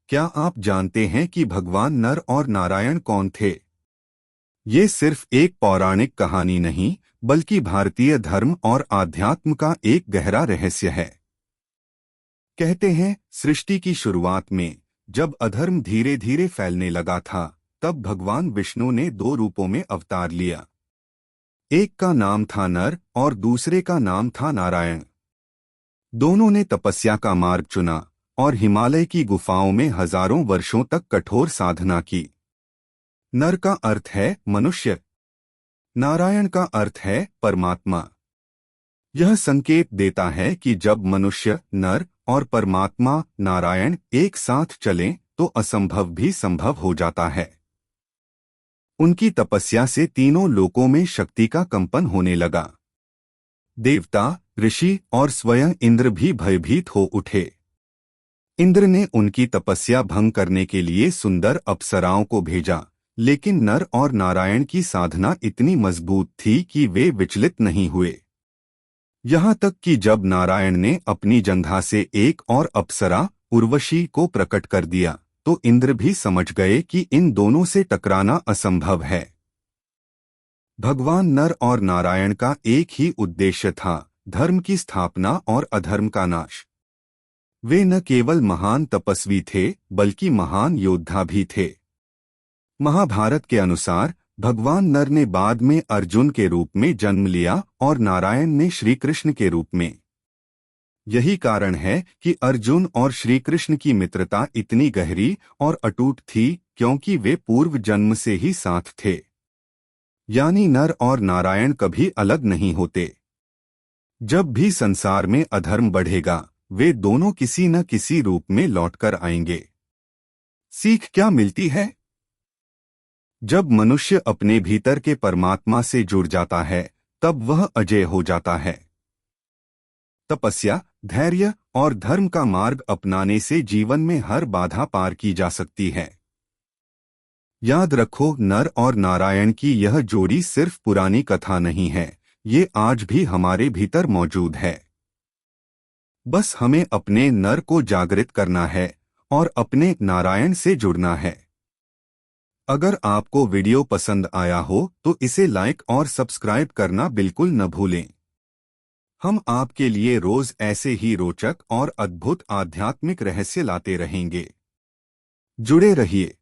क्या आप जानते हैं कि भगवान नर और नारायण कौन थे? ये सिर्फ एक पौराणिक कहानी नहीं, बल्कि भारतीय धर्म और आध्यात्म का एक गहरा रहस्य है। कहते हैं, सृष्टि की शुरुआत में जब अधर्म धीरे धीरे फैलने लगा था, तब भगवान विष्णु ने दो रूपों में अवतार लिया। एक का नाम था नर और दूसरे का नाम था नारायण। दोनों ने तपस्या का मार्ग चुना और हिमालय की गुफाओं में हजारों वर्षों तक कठोर साधना की। नर का अर्थ है मनुष्य, नारायण का अर्थ है परमात्मा। यह संकेत देता है कि जब मनुष्य नर और परमात्मा नारायण एक साथ चलें, तो असंभव भी संभव हो जाता है। उनकी तपस्या से तीनों लोकों में शक्ति का कंपन होने लगा। देवता, ऋषि और स्वयं इंद्र भी भयभीत हो उठे। इंद्र ने उनकी तपस्या भंग करने के लिए सुंदर अप्सराओं को भेजा, लेकिन नर और नारायण की साधना इतनी मजबूत थी कि वे विचलित नहीं हुए। यहाँ तक कि जब नारायण ने अपनी जंघा से एक और अप्सरा उर्वशी को प्रकट कर दिया, तो इंद्र भी समझ गए कि इन दोनों से टकराना असंभव है। भगवान नर और नारायण का एक ही उद्देश्य था, धर्म की स्थापना और अधर्म का नाश। वे न केवल महान तपस्वी थे, बल्कि महान योद्धा भी थे। महाभारत के अनुसार भगवान नर ने बाद में अर्जुन के रूप में जन्म लिया और नारायण ने श्री कृष्ण के रूप में। यही कारण है कि अर्जुन और श्री कृष्ण की मित्रता इतनी गहरी और अटूट थी, क्योंकि वे पूर्व जन्म से ही साथ थे। यानी नर और नारायण कभी अलग नहीं होते। जब भी संसार में अधर्म बढ़ेगा, वे दोनों किसी न किसी रूप में लौटकर आएंगे। सीख क्या मिलती है? जब मनुष्य अपने भीतर के परमात्मा से जुड़ जाता है, तब वह अजेय हो जाता है। तपस्या, धैर्य और धर्म का मार्ग अपनाने से जीवन में हर बाधा पार की जा सकती है। याद रखो, नर और नारायण की यह जोड़ी सिर्फ पुरानी कथा नहीं है, ये आज भी हमारे भीतर मौजूद है। बस हमें अपने नर को जागृत करना है और अपने नारायण से जुड़ना है। अगर आपको वीडियो पसंद आया हो तो इसे लाइक और सब्सक्राइब करना बिल्कुल न भूलें। हम आपके लिए रोज ऐसे ही रोचक और अद्भुत आध्यात्मिक रहस्य लाते रहेंगे। जुड़े रहिए।